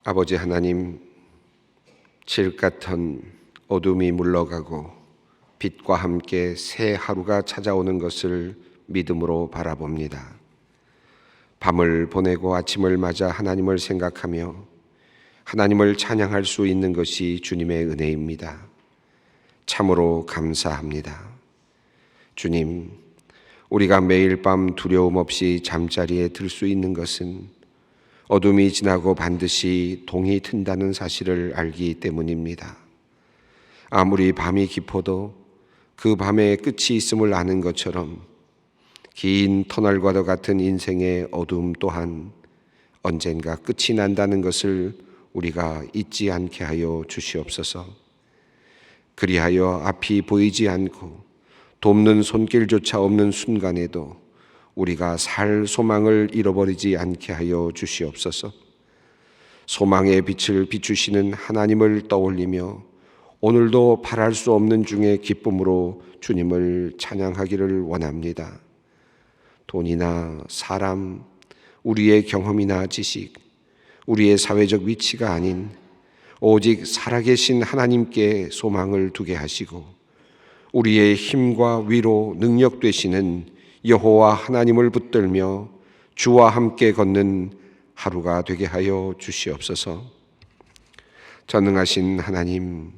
아버지 하나님, 칠흑 같은 어둠이 물러가고 빛과 함께 새 하루가 찾아오는 것을 믿음으로 바라봅니다. 밤을 보내고 아침을 맞아 하나님을 생각하며 하나님을 찬양할 수 있는 것이 주님의 은혜입니다. 참으로 감사합니다. 주님, 우리가 매일 밤 두려움 없이 잠자리에 들 수 있는 것은 어둠이 지나고 반드시 동이 튼다는 사실을 알기 때문입니다. 아무리 밤이 깊어도 그 밤에 끝이 있음을 아는 것처럼 긴 터널과도 같은 인생의 어둠 또한 언젠가 끝이 난다는 것을 우리가 잊지 않게 하여 주시옵소서. 그리하여 앞이 보이지 않고 돕는 손길조차 없는 순간에도 우리가 살 소망을 잃어버리지 않게 하여 주시옵소서. 소망의 빛을 비추시는 하나님을 떠올리며 오늘도 바랄 수 없는 중에 기쁨으로 주님을 찬양하기를 원합니다. 돈이나 사람, 우리의 경험이나 지식, 우리의 사회적 위치가 아닌 오직 살아계신 하나님께 소망을 두게 하시고 우리의 힘과 위로 능력 되시는 여호와 하나님을 붙들며 주와 함께 걷는 하루가 되게 하여 주시옵소서. 전능하신 하나님,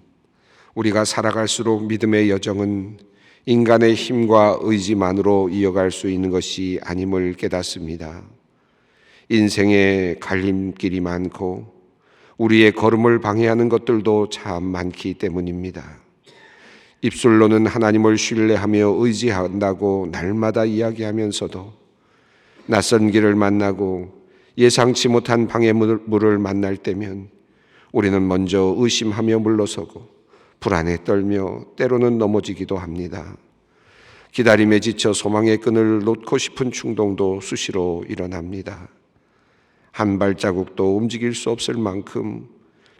우리가 살아갈수록 믿음의 여정은 인간의 힘과 의지만으로 이어갈 수 있는 것이 아님을 깨닫습니다. 인생에 갈림길이 많고 우리의 걸음을 방해하는 것들도 참 많기 때문입니다. 입술로는 하나님을 신뢰하며 의지한다고 날마다 이야기하면서도 낯선 길을 만나고 예상치 못한 방해물을 만날 때면 우리는 먼저 의심하며 물러서고 불안에 떨며 때로는 넘어지기도 합니다. 기다림에 지쳐 소망의 끈을 놓고 싶은 충동도 수시로 일어납니다. 한 발자국도 움직일 수 없을 만큼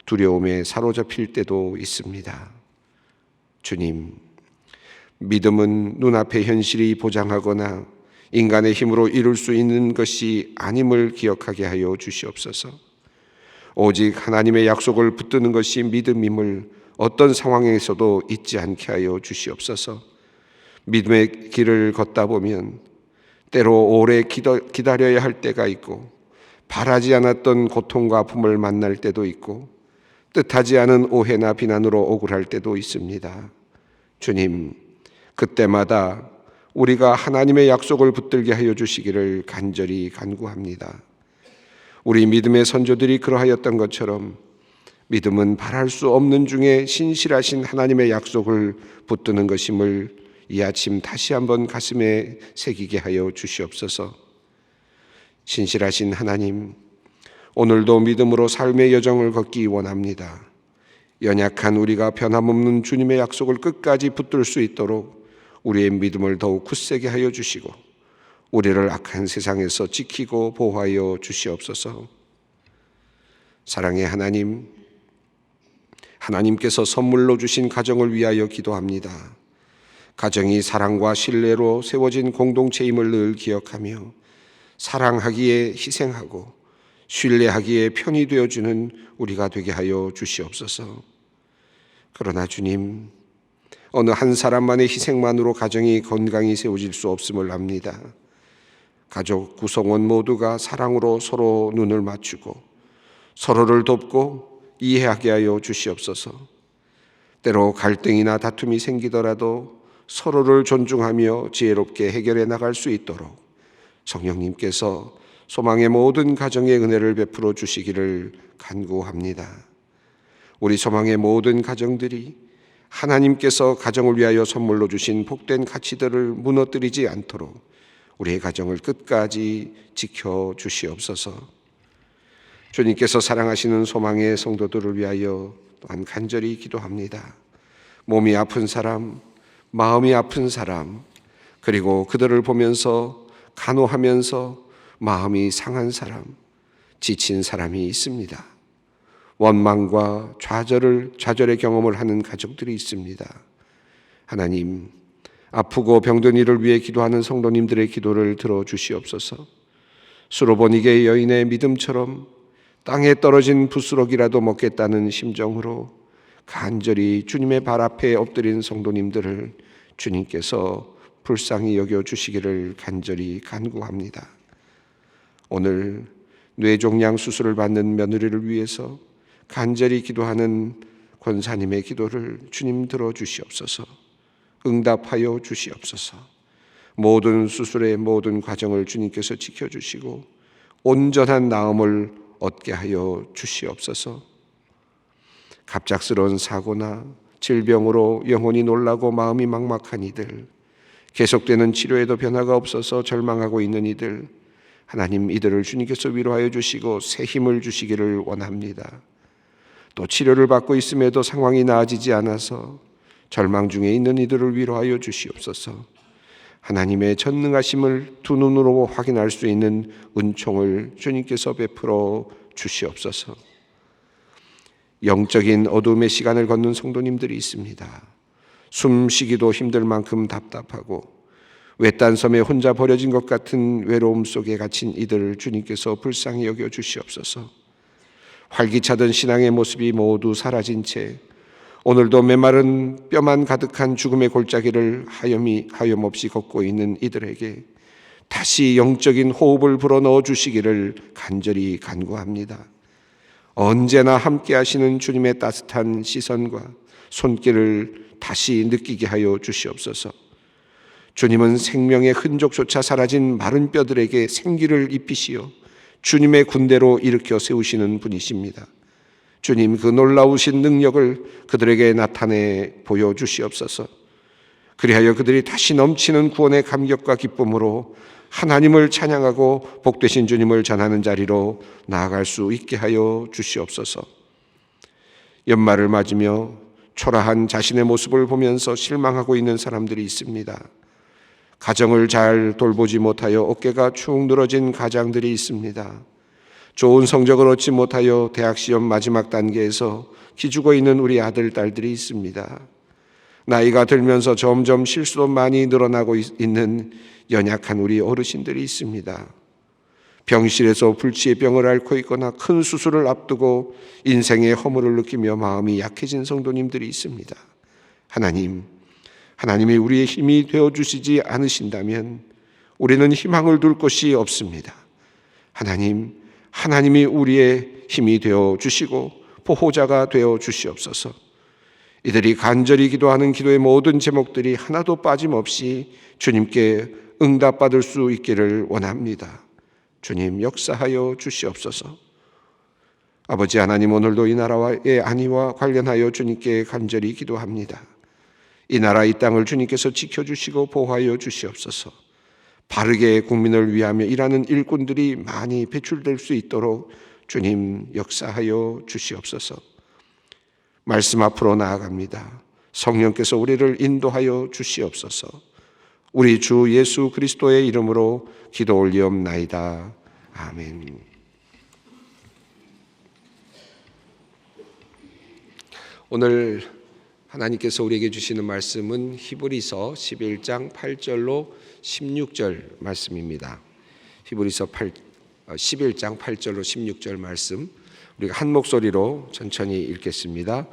두려움에 사로잡힐 때도 있습니다. 주님, 믿음은 눈앞의 현실이 보장하거나 인간의 힘으로 이룰 수 있는 것이 아님을 기억하게 하여 주시옵소서. 오직 하나님의 약속을 붙드는 것이 믿음임을 어떤 상황에서도 잊지 않게 하여 주시옵소서. 믿음의 길을 걷다 보면 때로 오래 기다려야 할 때가 있고 바라지 않았던 고통과 아픔을 만날 때도 있고 뜻하지 않은 오해나 비난으로 억울할 때도 있습니다. 주님, 그때마다 우리가 하나님의 약속을 붙들게 하여 주시기를 간절히 간구합니다. 우리 믿음의 선조들이 그러하였던 것처럼 믿음은 바랄 수 없는 중에 신실하신 하나님의 약속을 붙드는 것임을 이 아침 다시 한번 가슴에 새기게 하여 주시옵소서. 신실하신 하나님, 오늘도 믿음으로 삶의 여정을 걷기 원합니다. 연약한 우리가 변함없는 주님의 약속을 끝까지 붙들 수 있도록 우리의 믿음을 더욱 굳세게 하여 주시고 우리를 악한 세상에서 지키고 보호하여 주시옵소서. 사랑의 하나님, 하나님께서 선물로 주신 가정을 위하여 기도합니다. 가정이 사랑과 신뢰로 세워진 공동체임을 늘 기억하며 사랑하기에 희생하고 신뢰하기에 편이 되어주는 우리가 되게 하여 주시옵소서. 그러나 주님, 어느 한 사람만의 희생만으로 가정이 건강히 세워질 수 없음을 압니다. 가족 구성원 모두가 사랑으로 서로 눈을 맞추고 서로를 돕고 이해하게 하여 주시옵소서. 때로 갈등이나 다툼이 생기더라도 서로를 존중하며 지혜롭게 해결해 나갈 수 있도록 성령님께서 소망의 모든 가정의 은혜를 베풀어 주시기를 간구합니다. 우리 소망의 모든 가정들이 하나님께서 가정을 위하여 선물로 주신 복된 가치들을 무너뜨리지 않도록 우리의 가정을 끝까지 지켜 주시옵소서. 주님께서 사랑하시는 소망의 성도들을 위하여 또한 간절히 기도합니다. 몸이 아픈 사람, 마음이 아픈 사람, 그리고 그들을 보면서 간호하면서 마음이 상한 사람, 지친 사람이 있습니다. 원망과 좌절의 경험을 하는 가족들이 있습니다. 하나님, 아프고 병든 이를 위해 기도하는 성도님들의 기도를 들어주시옵소서. 수로보니게 여인의 믿음처럼 땅에 떨어진 부스러기라도 먹겠다는 심정으로 간절히 주님의 발 앞에 엎드린 성도님들을 주님께서 불쌍히 여겨주시기를 간절히 간구합니다. 오늘 뇌종양 수술을 받는 며느리를 위해서 간절히 기도하는 권사님의 기도를 주님 들어주시옵소서. 응답하여 주시옵소서. 모든 수술의 모든 과정을 주님께서 지켜주시고 온전한 나음을 얻게 하여 주시옵소서. 갑작스러운 사고나 질병으로 영혼이 놀라고 마음이 막막한 이들, 계속되는 치료에도 변화가 없어서 절망하고 있는 이들, 하나님 이들을 주님께서 위로하여 주시고 새 힘을 주시기를 원합니다. 또 치료를 받고 있음에도 상황이 나아지지 않아서 절망 중에 있는 이들을 위로하여 주시옵소서. 하나님의 전능하심을 두 눈으로 확인할 수 있는 은총을 주님께서 베풀어 주시옵소서. 영적인 어둠의 시간을 걷는 성도님들이 있습니다. 숨쉬기도 힘들 만큼 답답하고 외딴 섬에 혼자 버려진 것 같은 외로움 속에 갇힌 이들을 주님께서 불쌍히 여겨 주시옵소서. 활기차던 신앙의 모습이 모두 사라진 채 오늘도 메마른 뼈만 가득한 죽음의 골짜기를 하염없이 걷고 있는 이들에게 다시 영적인 호흡을 불어넣어 주시기를 간절히 간구합니다. 언제나 함께 하시는 주님의 따뜻한 시선과 손길을 다시 느끼게 하여 주시옵소서. 주님은 생명의 흔적조차 사라진 마른 뼈들에게 생기를 입히시어 주님의 군대로 일으켜 세우시는 분이십니다. 주님, 그 놀라우신 능력을 그들에게 나타내 보여주시옵소서. 그리하여 그들이 다시 넘치는 구원의 감격과 기쁨으로 하나님을 찬양하고 복되신 주님을 전하는 자리로 나아갈 수 있게 하여 주시옵소서. 연말을 맞으며 초라한 자신의 모습을 보면서 실망하고 있는 사람들이 있습니다. 가정을 잘 돌보지 못하여 어깨가 축 늘어진 가장들이 있습니다. 좋은 성적을 얻지 못하여 대학시험 마지막 단계에서 기죽어 있는 우리 아들, 딸들이 있습니다. 나이가 들면서 점점 실수도 많이 늘어나고 있는 연약한 우리 어르신들이 있습니다. 병실에서 불치의 병을 앓고 있거나 큰 수술을 앞두고 인생의 허물을 느끼며 마음이 약해진 성도님들이 있습니다. 하나님이 우리의 힘이 되어주시지 않으신다면 우리는 희망을 둘 곳이 없습니다. 하나님이 우리의 힘이 되어주시고 보호자가 되어주시옵소서. 이들이 간절히 기도하는 기도의 모든 제목들이 하나도 빠짐없이 주님께 응답받을 수 있기를 원합니다. 주님, 역사하여 주시옵소서. 아버지 하나님, 오늘도 이 나라의 안위와 관련하여 주님께 간절히 기도합니다. 이 나라 이 땅을 주님께서 지켜주시고 보호하여 주시옵소서. 바르게 국민을 위하며 일하는 일꾼들이 많이 배출될 수 있도록 주님 역사하여 주시옵소서. 말씀 앞으로 나아갑니다. 성령께서 우리를 인도하여 주시옵소서. 우리 주 예수 그리스도의 이름으로 기도 올리옵나이다. 아멘. 오늘 하나님께서 우리에게 주시는 말씀은 히브리서 11장 8절로 16절 말씀입니다. 히브리서 11장 8절로 16절 말씀 우리가 한 목소리로 천천히 읽겠습니다.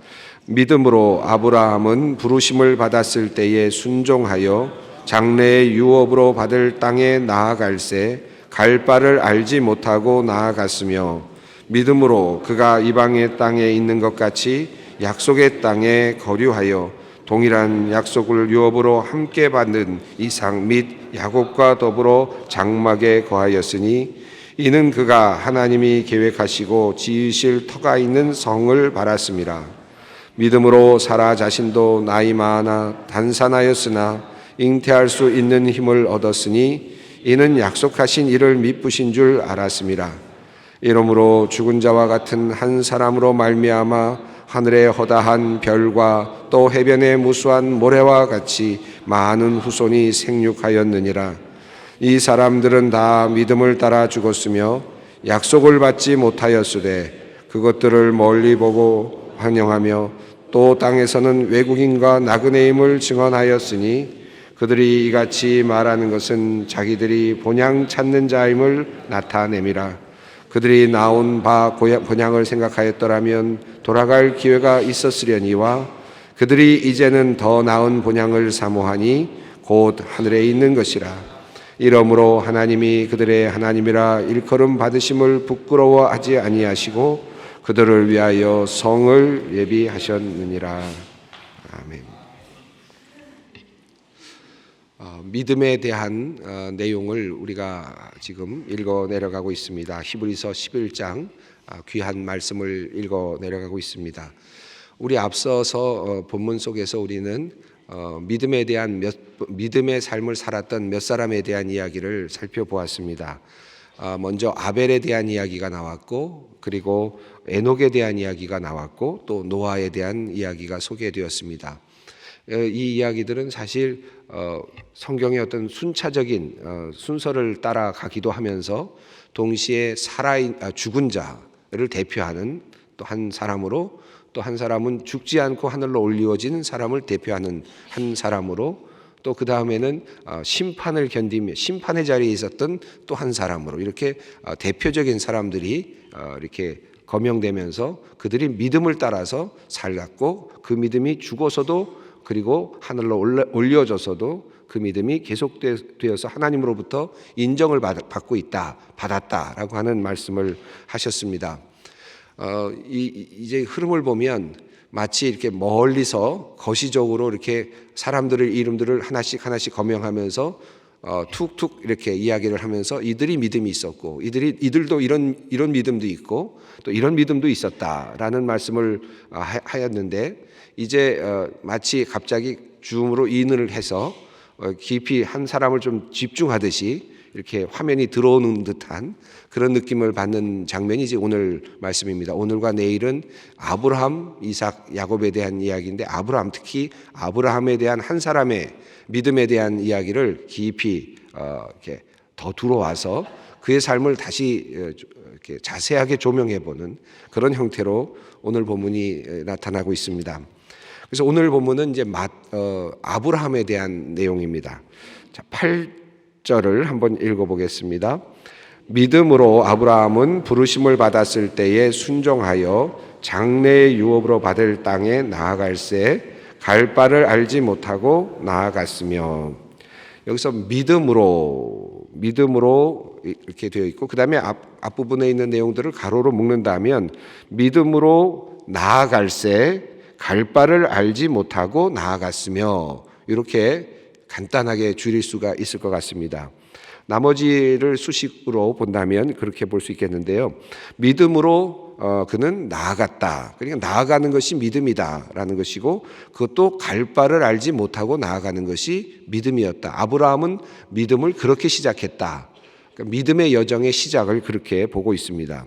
믿음으로 아브라함은 부르심을 받았을 때에 순종하여 장래의 유업으로 받을 땅에 나아갈새 갈 바를 알지 못하고 나아갔으며 믿음으로 그가 이방의 땅에 있는 것 같이 약속의 땅에 거류하여 동일한 약속을 유업으로 함께 받는 이삭 및 야곱과 더불어 장막에 거하였으니 이는 그가 하나님이 계획하시고 지으실 터가 있는 성을 바랐습니다. 믿음으로 사라 자신도 나이 많아 단산하였으나 잉태할 수 있는 힘을 얻었으니 이는 약속하신 이를 미쁘신 줄 알았습니다. 이러므로 죽은 자와 같은 한 사람으로 말미암아 하늘의 허다한 별과 또 해변의 무수한 모래와 같이 많은 후손이 생육하였느니라. 이 사람들은 다 믿음을 따라 죽었으며 약속을 받지 못하였으되 그것들을 멀리 보고 환영하며 또 땅에서는 외국인과 나그네임을 증언하였으니 그들이 이같이 말하는 것은 자기들이 본향 찾는 자임을 나타내미라. 그들이 나온 바 본향을 생각하였더라면 돌아갈 기회가 있었으려니와 그들이 이제는 더 나은 본향을 사모하니 곧 하늘에 있는 것이라. 이러므로 하나님이 그들의 하나님이라 일컬음 받으심을 부끄러워하지 아니하시고 그들을 위하여 성을 예비하셨느니라. 아멘. 믿음에 대한 내용을 우리가 지금 읽어 내려가고 있습니다. 히브리서 11장 귀한 말씀을 읽어 내려가고 있습니다. 우리 앞서서 본문 속에서 우리는 믿음의 삶을 살았던 몇 사람에 대한 이야기를 살펴보았습니다. 먼저 아벨에 대한 이야기가 나왔고, 그리고 에녹에 대한 이야기가 나왔고, 또 노아에 대한 이야기가 소개되었습니다. 이 이야기들은 사실 성경의 어떤 순차적인 순서를 따라가기도 하면서 동시에 죽은 자를 대표하는 또 한 사람으로, 또 한 사람은 죽지 않고 하늘로 올리워진 사람을 대표하는 한 사람으로, 또 그 다음에는 심판을 견디며 심판의 자리에 있었던 또 한 사람으로, 이렇게 대표적인 사람들이 이렇게 거명되면서 그들이 믿음을 따라서 살았고, 그 믿음이 죽어서도, 그리고 하늘로 올려져서도 그 믿음이 계속되어서 하나님으로부터 인정을 받고 있다, 받았다라고 하는 말씀을 하셨습니다. 이제 흐름을 보면 마치 이렇게 멀리서 거시적으로 이렇게 사람들의 이름들을 하나씩 거명하면서 툭툭 이렇게 이야기를 하면서 이들이 믿음이 있었고, 이들도 이런 믿음도 있고 또 이런 믿음도 있었다라는 말씀을 하였는데, 이제 마치 갑자기 줌으로 인을 해서 깊이 한 사람을 좀 집중하듯이 이렇게 화면이 들어오는 듯한 그런 느낌을 받는 장면이 이제 오늘 말씀입니다. 오늘과 내일은 아브라함, 이삭, 야곱에 대한 이야기인데, 특히 아브라함에 대한 한 사람의 믿음에 대한 이야기를 깊이 이렇게 더 들어와서 그의 삶을 다시 이렇게 자세하게 조명해보는 그런 형태로 오늘 본문이 나타나고 있습니다. 그래서 오늘 본문은 이제 아브라함에 대한 내용입니다. 자, 8절을 한번 읽어보겠습니다. 믿음으로 아브라함은 부르심을 받았을 때에 순종하여 장래의 유업으로 받을 땅에 나아갈새 갈 바를 알지 못하고 나아갔으며, 여기서 믿음으로 이렇게 되어 있고, 그 다음에 앞부분에 있는 내용들을 가로로 묶는다면 믿음으로 나아갈새 갈 바를 알지 못하고 나아갔으며, 이렇게 간단하게 줄일 수가 있을 것 같습니다. 나머지를 수식으로 본다면 그렇게 볼 수 있겠는데요. 믿음으로 그는 나아갔다. 그러니까 나아가는 것이 믿음이다라는 것이고, 그것도 갈 바를 알지 못하고 나아가는 것이 믿음이었다. 아브라함은 믿음을 그렇게 시작했다. 그러니까 믿음의 여정의 시작을 그렇게 보고 있습니다.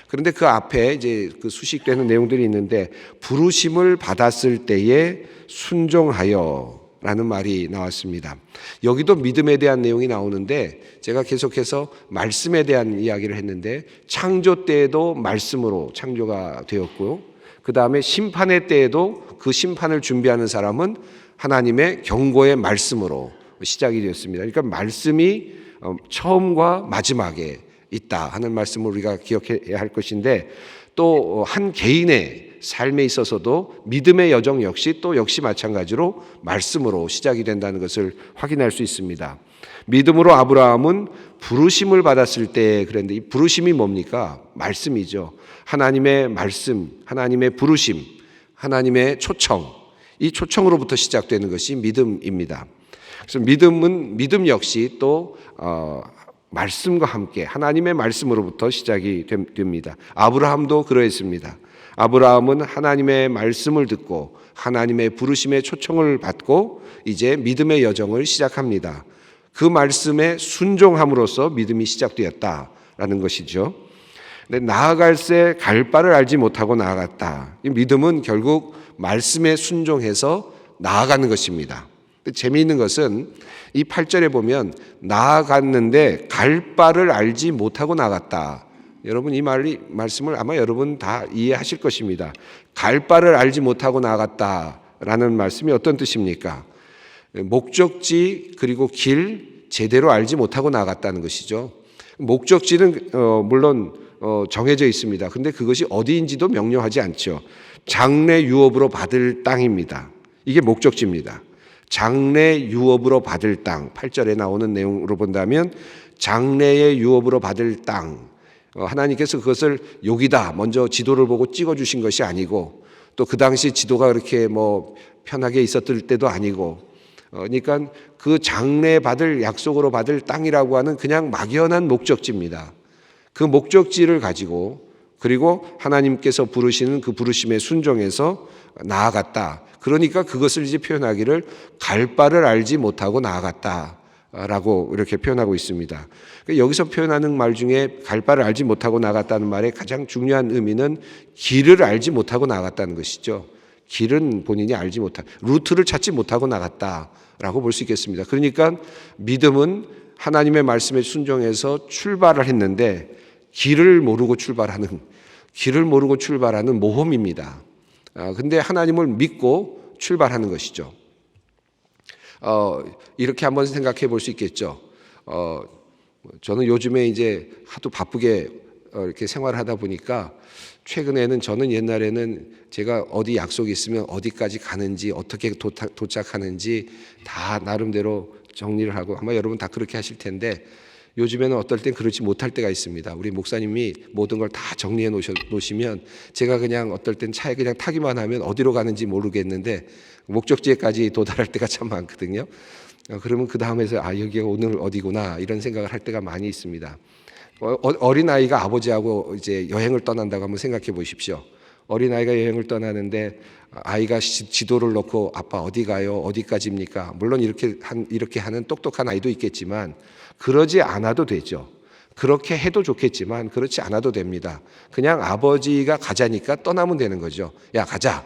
그런데 그 앞에 이제 그 수식되는 내용들이 있는데, 부르심을 받았을 때에 순종하여 라는 말이 나왔습니다. 여기도 믿음에 대한 내용이 나오는데, 제가 계속해서 말씀에 대한 이야기를 했는데, 창조 때에도 말씀으로 창조가 되었고요, 그 다음에 심판의 때에도 그 심판을 준비하는 사람은 하나님의 경고의 말씀으로 시작이 되었습니다. 그러니까 말씀이 처음과 마지막에 있다 하는 말씀을 우리가 기억해야 할 것인데, 또 한 개인의 삶에 있어서도 믿음의 여정 역시 마찬가지로 말씀으로 시작이 된다는 것을 확인할 수 있습니다. 믿음으로 아브라함은 부르심을 받았을 때, 그런데 이 부르심이 뭡니까? 말씀이죠. 하나님의 말씀, 하나님의 부르심, 하나님의 초청, 이 초청으로부터 시작되는 것이 믿음입니다. 그래서 믿음 역시 또 말씀과 함께 하나님의 말씀으로부터 시작이 됩니다. 아브라함도 그러했습니다. 아브라함은 하나님의 말씀을 듣고 하나님의 부르심의 초청을 받고 이제 믿음의 여정을 시작합니다. 그 말씀에 순종함으로써 믿음이 시작되었다라는 것이죠. 근데 나아갈새 갈 바를 알지 못하고 나아갔다. 이 믿음은 결국 말씀에 순종해서 나아가는 것입니다. 재미있는 것은 이 8절에 보면 나아갔는데 갈 바를 알지 못하고 나갔다. 여러분 이 말씀을 아마 여러분 다 이해하실 것입니다. 갈 바를 알지 못하고 나갔다라는 말씀이 어떤 뜻입니까? 목적지 그리고 길 제대로 알지 못하고 나갔다는 것이죠. 목적지는 물론 정해져 있습니다. 근데 그것이 어디인지도 명료하지 않죠. 장래 유업으로 받을 땅입니다. 이게 목적지입니다. 장래 유업으로 받을 땅, 8절에 나오는 내용으로 본다면 장래의 유업으로 받을 땅, 하나님께서 그것을 여기다 먼저 지도를 보고 찍어주신 것이 아니고, 또 그 당시 지도가 그렇게 편하게 있었을 때도 아니고, 그러니까 그 장래 받을, 약속으로 받을 땅이라고 하는 그냥 막연한 목적지입니다. 그 목적지를 가지고, 그리고 하나님께서 부르시는 그 부르심에 순종해서 나아갔다. 그러니까 그것을 이제 표현하기를 갈 바를 알지 못하고 나아갔다라고 이렇게 표현하고 있습니다. 여기서 표현하는 말 중에 갈 바를 알지 못하고 나아갔다는 말의 가장 중요한 의미는 길을 알지 못하고 나아갔다는 것이죠. 길은 본인이 알지 못한, 루트를 찾지 못하고 나갔다라고 볼 수 있겠습니다. 그러니까 믿음은 하나님의 말씀에 순종해서 출발을 했는데 길을 모르고 출발하는 모험입니다. 근데 하나님을 믿고 출발하는 것이죠. 이렇게 한번 생각해 볼 수 있겠죠. 저는 요즘에 이제 하도 바쁘게 이렇게 생활을 하다 보니까 최근에는, 저는 옛날에는 제가 어디 약속이 있으면 어디까지 가는지, 어떻게 도착하는지 다 나름대로 정리를 하고, 아마 여러분 다 그렇게 하실 텐데, 요즘에는 어떨 땐 그렇지 못할 때가 있습니다. 우리 목사님이 모든 걸 다 정리해 놓으시면 제가 그냥 어떨 땐 차에 그냥 타기만 하면 어디로 가는지 모르겠는데 목적지에까지 도달할 때가 참 많거든요. 그러면 그 다음에서 여기가 오늘 어디구나 이런 생각을 할 때가 많이 있습니다. 어린아이가 아버지하고 이제 여행을 떠난다고 한번 생각해 보십시오. 어린아이가 여행을 떠나는데 아이가 지도를 놓고 아빠 어디 가요? 어디까지입니까? 물론 이렇게 하는 똑똑한 아이도 있겠지만 그러지 않아도 되죠. 그렇게 해도 좋겠지만 그렇지 않아도 됩니다. 그냥 아버지가 가자니까 떠나면 되는 거죠. 야, 가자.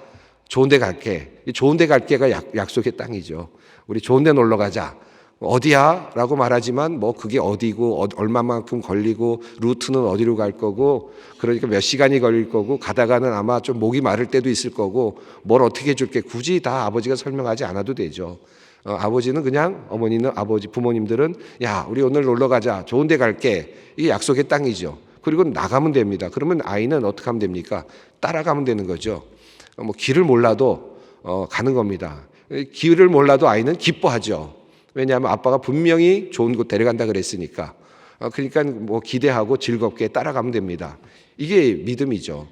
좋은 데 갈게. 좋은 데 갈게가 약속의 땅이죠. 우리 좋은 데 놀러 가자. 어디야? 라고 말하지만 그게 어디고 얼마만큼 걸리고 루트는 어디로 갈 거고, 그러니까 몇 시간이 걸릴 거고, 가다가는 아마 좀 목이 마를 때도 있을 거고, 뭘 어떻게 해줄게 굳이 다 아버지가 설명하지 않아도 되죠. 아버지는 그냥, 부모님들은 야, 우리 오늘 놀러 가자. 좋은 데 갈게. 이게 약속의 땅이죠. 그리고 나가면 됩니다. 그러면 아이는 어떻게 하면 됩니까? 따라가면 되는 거죠. 길을 몰라도 가는 겁니다. 길을 몰라도 아이는 기뻐하죠. 왜냐하면 아빠가 분명히 좋은 곳 데려간다 그랬으니까. 그러니까 기대하고 즐겁게 따라가면 됩니다. 이게 믿음이죠.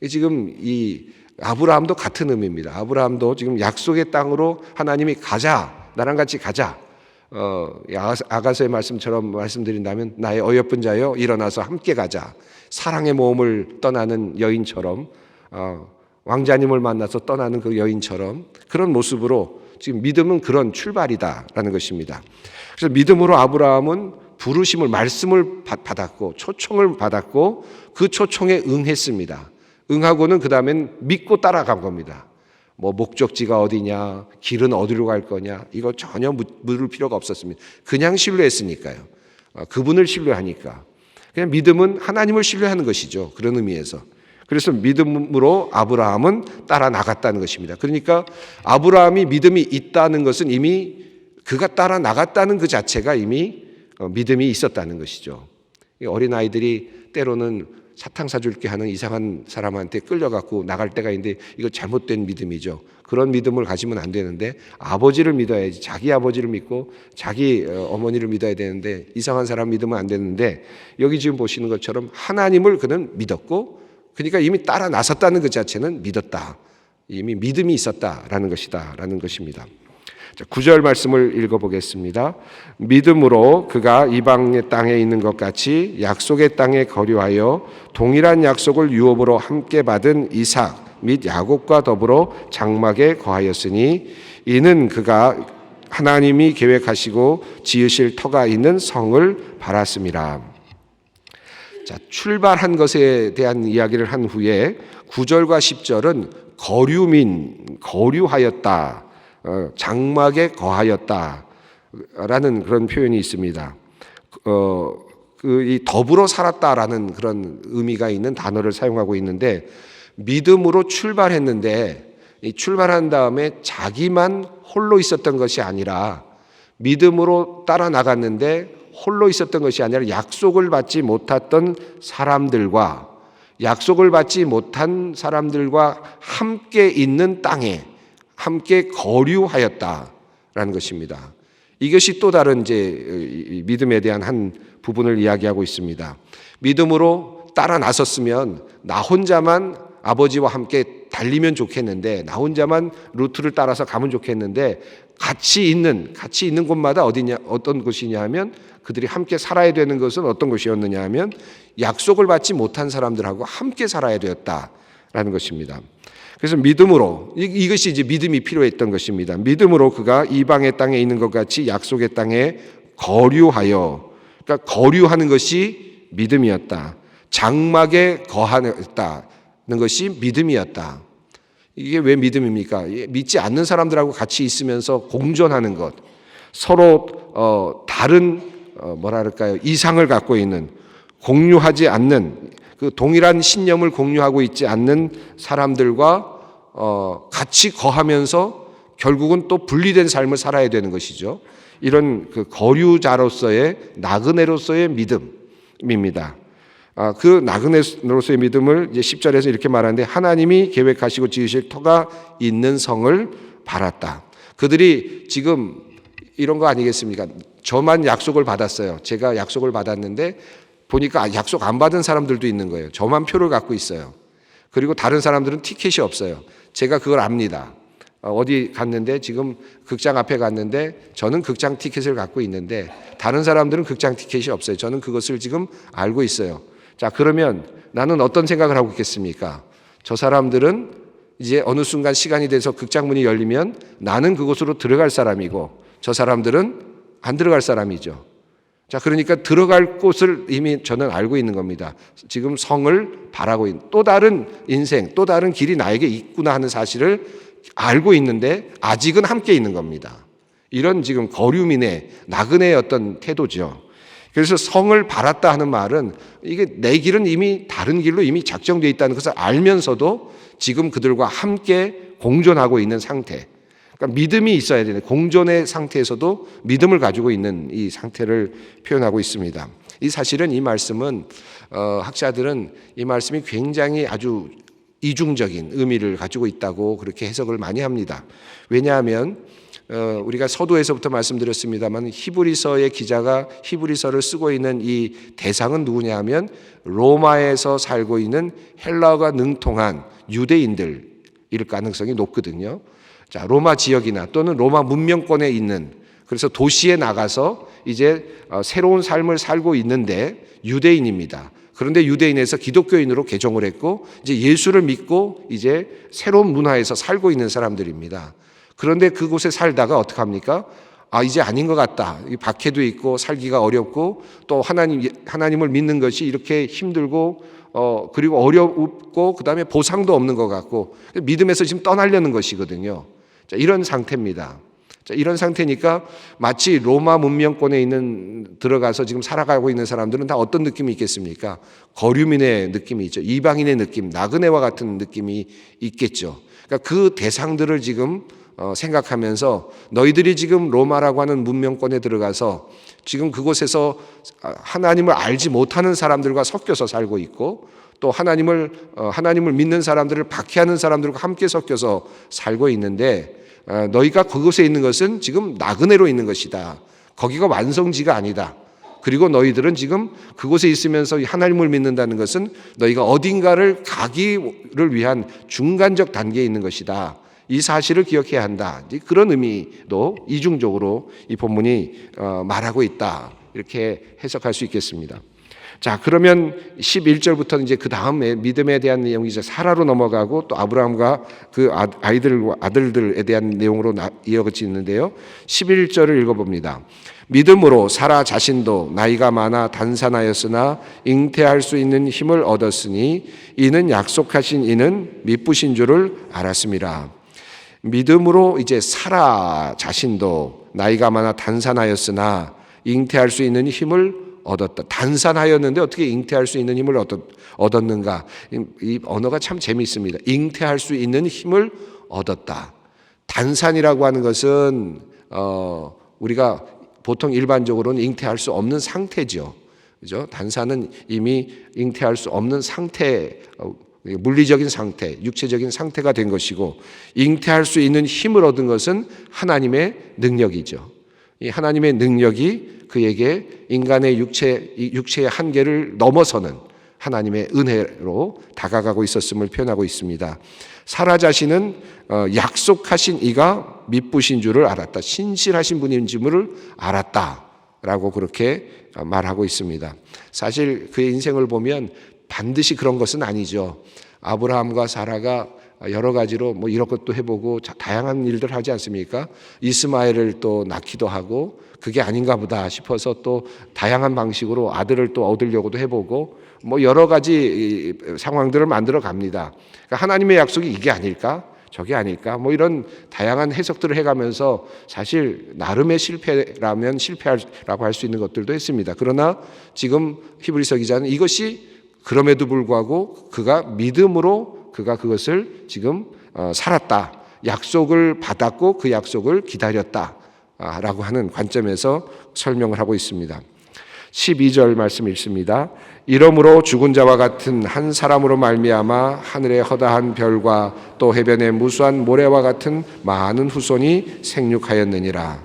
지금 이 아브라함도 같은 의미입니다. 아브라함도 지금 약속의 땅으로 하나님이 가자, 나랑 같이 가자. 아가서의 말씀처럼 말씀드린다면 나의 어여쁜 자여 일어나서 함께 가자. 사랑의 모험을 떠나는 여인처럼, 왕자님을 만나서 떠나는 그 여인처럼, 그런 모습으로 지금 믿음은 그런 출발이다라는 것입니다. 그래서 믿음으로 아브라함은 부르심을, 말씀을 받았고 초청을 받았고 그 초청에 응했습니다. 응하고는 그 다음엔 믿고 따라간 겁니다. 목적지가 어디냐, 길은 어디로 갈 거냐, 이거 전혀 물을 필요가 없었습니다. 그냥 신뢰했으니까요. 그분을 신뢰하니까. 그냥 믿음은 하나님을 신뢰하는 것이죠. 그런 의미에서. 그래서 믿음으로 아브라함은 따라 나갔다는 것입니다. 그러니까 아브라함이 믿음이 있다는 것은 이미 그가 따라 나갔다는 그 자체가 이미 믿음이 있었다는 것이죠. 어린아이들이 때로는 사탕 사줄게 하는 이상한 사람한테 끌려갖고 나갈 때가 있는데 이거 잘못된 믿음이죠. 그런 믿음을 가지면 안 되는데 아버지를 믿어야지. 자기 아버지를 믿고 자기 어머니를 믿어야 되는데 이상한 사람 믿으면 안 되는데, 여기 지금 보시는 것처럼 하나님을 그는 믿었고, 그러니까 이미 따라 나섰다는 그 자체는 믿었다. 이미 믿음이 있었다라는 것이다라는 것입니다. 9절 말씀을 읽어보겠습니다. 믿음으로 그가 이방의 땅에 있는 것 같이 약속의 땅에 거류하여 동일한 약속을 유업으로 함께 받은 이삭 및 야곱과 더불어 장막에 거하였으니 이는 그가 하나님이 계획하시고 지으실 터가 있는 성을 바랐음이라. 자, 출발한 것에 대한 이야기를 한 후에 9절과 10절은 거류하였다, 장막에 거하였다라는 그런 표현이 있습니다. 이 더불어 살았다라는 그런 의미가 있는 단어를 사용하고 있는데, 믿음으로 출발했는데 이 출발한 다음에 자기만 홀로 있었던 것이 아니라 믿음으로 따라 나갔는데 홀로 있었던 것이 아니라 약속을 받지 못했던 사람들과 약속을 받지 못한 사람들과 함께 있는 땅에 함께 거류하였다라는 것입니다. 이것이 또 다른 이제 믿음에 대한 한 부분을 이야기하고 있습니다. 믿음으로 따라 나섰으면 나 혼자만 아버지와 함께 달리면 좋겠는데, 나 혼자만 루트를 따라서 가면 좋겠는데, 같이 있는 곳마다 어떤 곳이냐 하면, 그들이 함께 살아야 되는 것은 어떤 것이었느냐 하면 약속을 받지 못한 사람들하고 함께 살아야 되었다라는 것입니다. 그래서 믿음으로, 이것이 이제 믿음이 필요했던 것입니다. 믿음으로 그가 이방의 땅에 있는 것 같이 약속의 땅에 거류하여, 그러니까 거류하는 것이 믿음이었다. 장막에 거하였다는 것이 믿음이었다. 이게 왜 믿음입니까? 믿지 않는 사람들하고 같이 있으면서 공존하는 것, 서로 다른 이상을 갖고 있는, 공유하지 않는, 그 동일한 신념을 공유하고 있지 않는 사람들과 같이 거하면서 결국은 또 분리된 삶을 살아야 되는 것이죠. 이런 그 거류자로서의, 나그네로서의 믿음입니다. 그 나그네로서의 믿음을 이제 10절에서 이렇게 말하는데, 하나님이 계획하시고 지으실 터가 있는 성을 바랐다. 그들이 지금 이런 거 아니겠습니까? 저만 약속을 받았어요. 제가 약속을 받았는데 보니까 약속 안 받은 사람들도 있는 거예요. 저만 표를 갖고 있어요. 그리고 다른 사람들은 티켓이 없어요. 제가 그걸 압니다. 어디 갔는데, 지금 극장 앞에 갔는데 저는 극장 티켓을 갖고 있는데 다른 사람들은 극장 티켓이 없어요. 저는 그것을 지금 알고 있어요. 자, 그러면 나는 어떤 생각을 하고 있겠습니까? 저 사람들은 이제 어느 순간 시간이 돼서 극장 문이 열리면 나는 그곳으로 들어갈 사람이고 저 사람들은 안 들어갈 사람이죠. 자, 그러니까 들어갈 곳을 이미 저는 알고 있는 겁니다. 지금 성을 바라고 있는, 또 다른 인생, 또 다른 길이 나에게 있구나 하는 사실을 알고 있는데 아직은 함께 있는 겁니다. 이런 지금 거류민의, 나그네의 어떤 태도죠. 그래서 성을 바랐다 하는 말은, 이게 내 길은 이미 다른 길로 이미 작정되어 있다는 것을 알면서도 지금 그들과 함께 공존하고 있는 상태. 그러니까 믿음이 있어야 되는, 공존의 상태에서도 믿음을 가지고 있는 이 상태를 표현하고 있습니다. 이 사실은, 이 말씀은 학자들은 이 말씀이 굉장히 아주 이중적인 의미를 가지고 있다고 그렇게 해석을 많이 합니다. 왜냐하면 우리가 서두에서부터 말씀드렸습니다만, 히브리서의 기자가 히브리서를 쓰고 있는 이 대상은 누구냐 하면 로마에서 살고 있는 헬라어가 능통한 유대인들일 가능성이 높거든요. 자, 로마 지역이나 또는 로마 문명권에 있는, 그래서 도시에 나가서 이제 새로운 삶을 살고 있는데 유대인입니다. 그런데 유대인에서 기독교인으로 개종을 했고 이제 예수를 믿고 이제 새로운 문화에서 살고 있는 사람들입니다. 그런데 그곳에 살다가 어떡합니까? 이제 아닌 것 같다. 박해도 있고 살기가 어렵고 또 하나님을 믿는 것이 이렇게 힘들고 그리고 어렵고 그다음에 보상도 없는 것 같고 믿음에서 지금 떠나려는 것이거든요. 자, 이런 상태입니다. 자, 이런 상태니까 마치 로마 문명권에 들어가서 지금 살아가고 있는 사람들은 다 어떤 느낌이 있겠습니까? 거류민의 느낌이 있죠. 이방인의 느낌, 나그네와 같은 느낌이 있겠죠. 그러니까 그 대상들을 지금 생각하면서, 너희들이 지금 로마라고 하는 문명권에 들어가서 지금 그곳에서 하나님을 알지 못하는 사람들과 섞여서 살고 있고 또 하나님을 믿는 사람들을 박해하는 사람들과 함께 섞여서 살고 있는데, 너희가 그곳에 있는 것은 지금 나그네로 있는 것이다. 거기가 완성지가 아니다. 그리고 너희들은 지금 그곳에 있으면서 하나님을 믿는다는 것은 너희가 어딘가를 가기를 위한 중간적 단계에 있는 것이다. 이 사실을 기억해야 한다. 그런 의미도 이중적으로 이 본문이 말하고 있다. 이렇게 해석할 수 있겠습니다. 자, 그러면 11절부터는 이제 그 다음에 믿음에 대한 내용이 이제 사라로 넘어가고 또 아브라함과 그 아들들에 대한 내용으로 이어지는데요. 11절을 읽어봅니다. 믿음으로 사라 자신도 나이가 많아 단산하였으나 잉태할 수 있는 힘을 얻었으니 이는 약속하신 이는 미쁘신 줄을 알았음이라. 믿음으로 이제 사라 자신도 나이가 많아 단산하였으나 잉태할 수 있는 힘을 얻었다. 단산하였는데 어떻게 잉태할 수 있는 힘을 얻었는가? 이 언어가 참 재미있습니다. 잉태할 수 있는 힘을 얻었다. 단산이라고 하는 것은 우리가 보통 일반적으로는 잉태할 수 없는 상태죠. 그죠? 단사는 이미 잉태할 수 없는 상태, 물리적인 상태, 육체적인 상태가 된 것이고, 잉태할 수 있는 힘을 얻은 것은 하나님의 능력이죠. 이 하나님의 능력이 그에게 인간의 육체의 한계를 넘어서는 하나님의 은혜로 다가가고 있었음을 표현하고 있습니다. 사라 자신은 약속하신 이가 미쁘신 줄을 알았다. 신실하신 분인 줄을 알았다라고 그렇게 말하고 있습니다. 사실 그의 인생을 보면 반드시 그런 것은 아니죠. 아브라함과 사라가 여러 가지로 뭐 이런 것도 해보고 다양한 일들 하지 않습니까? 이스마엘을 또 낳기도 하고, 그게 아닌가 보다 싶어서 또 다양한 방식으로 아들을 또 얻으려고도 해보고, 뭐 여러 가지 상황들을 만들어 갑니다. 그러니까 하나님의 약속이 이게 아닐까? 저게 아닐까? 뭐 이런 다양한 해석들을 해가면서 사실 나름의 실패라면 실패라고 할 수 있는 것들도 했습니다. 그러나 지금 히브리서 기자는 이것이 그럼에도 불구하고 그가 믿음으로 그가 그것을 지금 살았다. 약속을 받았고 그 약속을 기다렸다. 라고 하는 관점에서 설명을 하고 있습니다. 12절 말씀 읽습니다. 이러므로 죽은 자와 같은 한 사람으로 말미암아 하늘의 허다한 별과 또 해변의 무수한 모래와 같은 많은 후손이 생육하였느니라.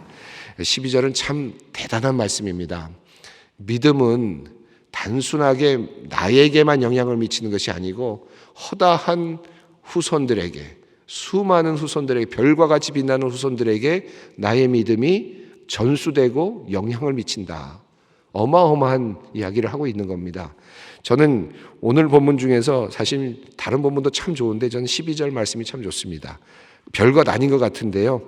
12절은 참 대단한 말씀입니다. 믿음은 단순하게 나에게만 영향을 미치는 것이 아니고 허다한 후손들에게, 수많은 후손들에게, 별과 같이 빛나는 후손들에게 나의 믿음이 전수되고 영향을 미친다. 어마어마한 이야기를 하고 있는 겁니다. 저는 오늘 본문 중에서 사실 다른 본문도 참 좋은데 저는 12절 말씀이 참 좋습니다. 별것 아닌 것 같은데요.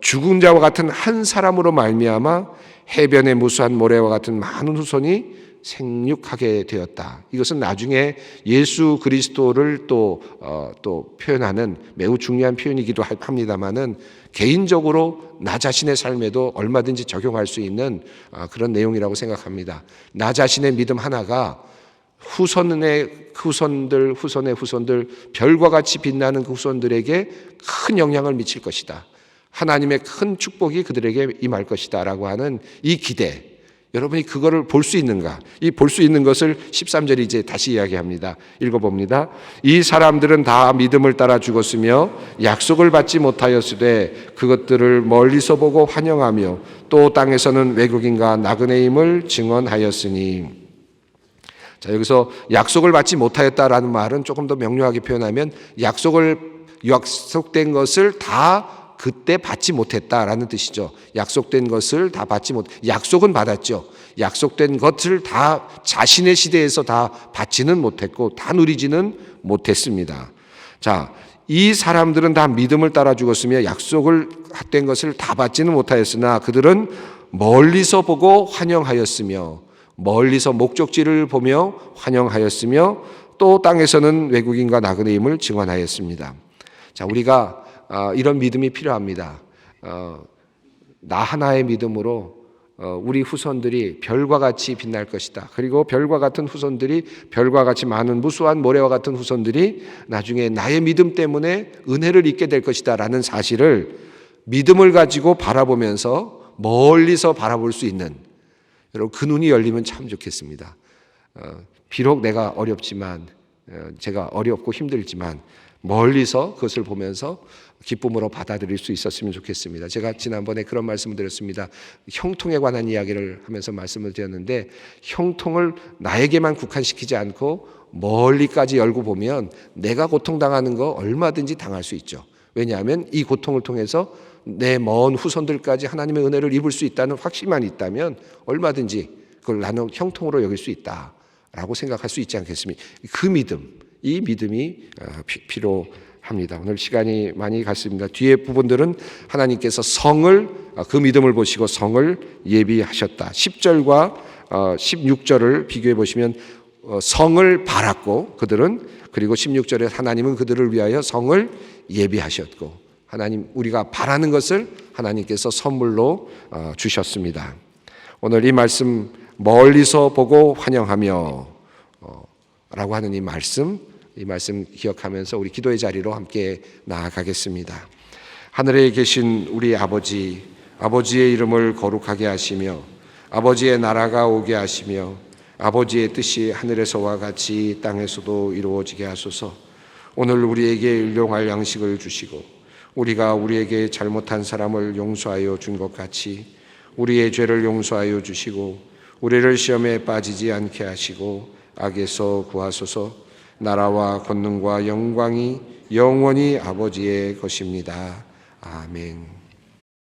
죽은 자와 같은 한 사람으로 말미암아 해변의 무수한 모래와 같은 많은 후손이 생육하게 되었다. 이것은 나중에 예수 그리스도를 또 표현하는 매우 중요한 표현이기도 합니다만은 개인적으로 나 자신의 삶에도 얼마든지 적용할 수 있는 그런 내용이라고 생각합니다. 나 자신의 믿음 하나가 후손의 후손들, 별과 같이 빛나는 그 후손들에게 큰 영향을 미칠 것이다. 하나님의 큰 축복이 그들에게 임할 것이다 라고 하는 이 기대, 여러분이 그거를 볼 수 있는가? 이 볼 수 있는 것을 13절이 이제 다시 이야기합니다. 읽어봅니다. 이 사람들은 다 믿음을 따라 죽었으며 약속을 받지 못하였으되 그것들을 멀리서 보고 환영하며 또 땅에서는 외국인과 나그네임을 증언하였으니. 자, 여기서 약속을 받지 못하였다라는 말은 조금 더 명료하게 표현하면 약속된 것을 다 그때 받지 못했다라는 뜻이죠. 약속된 것을 다 받지 못, 약속은 받았죠. 약속된 것을 다 자신의 시대에서 다 받지는 못했고 다 누리지는 못했습니다. 자, 이 사람들은 다 믿음을 따라 죽었으며 약속을 된 것을 다 받지는 못하였으나 그들은 멀리서 보고 환영하였으며, 멀리서 목적지를 보며 환영하였으며 또 땅에서는 외국인과 나그네임을 증언하였습니다. 자, 우리가 이런 믿음이 필요합니다. 나 하나의 믿음으로 우리 후손들이 별과 같이 빛날 것이다. 그리고 별과 같은 후손들이, 별과 같이 많은 무수한 모래와 같은 후손들이 나중에 나의 믿음 때문에 은혜를 입게 될 것이다 라는 사실을 믿음을 가지고 바라보면서 멀리서 바라볼 수 있는, 여러분 그 눈이 열리면 참 좋겠습니다. 비록 내가 어렵지만, 제가 어렵고 힘들지만 멀리서 그것을 보면서 기쁨으로 받아들일 수 있었으면 좋겠습니다. 제가 지난번에 그런 말씀을 드렸습니다. 형통에 관한 이야기를 하면서 말씀을 드렸는데, 형통을 나에게만 국한시키지 않고 멀리까지 열고 보면 내가 고통당하는 거 얼마든지 당할 수 있죠. 왜냐하면 이 고통을 통해서 내 먼 후손들까지 하나님의 은혜를 입을 수 있다는 확신만 있다면 얼마든지 그걸 나는 형통으로 여길 수 있다라고 생각할 수 있지 않겠습니까? 그 믿음, 이 믿음이 필요합니다. 오늘 시간이 많이 갔습니다. 뒤에 부분들은 하나님께서 성을, 그 믿음을 보시고 성을 예비하셨다. 10절과 16절을 비교해 보시면 성을 바랐고 그들은, 그리고 16절에 하나님은 그들을 위하여 성을 예비하셨고, 하나님 우리가 바라는 것을 하나님께서 선물로 주셨습니다. 오늘 이 말씀, 멀리서 보고 환영하며 라고 하는 이 말씀 기억하면서 우리 기도의 자리로 함께 나아가겠습니다. 하늘에 계신 우리 아버지, 아버지의 이름을 거룩하게 하시며 아버지의 나라가 오게 하시며 아버지의 뜻이 하늘에서와 같이 땅에서도 이루어지게 하소서. 오늘 우리에게 일용할 양식을 주시고 우리가 우리에게 잘못한 사람을 용서하여 준 것 같이 우리의 죄를 용서하여 주시고 우리를 시험에 빠지지 않게 하시고 악에서 구하소서. 나라와 권능과 영광이 영원히 아버지의 것입니다. 아멘.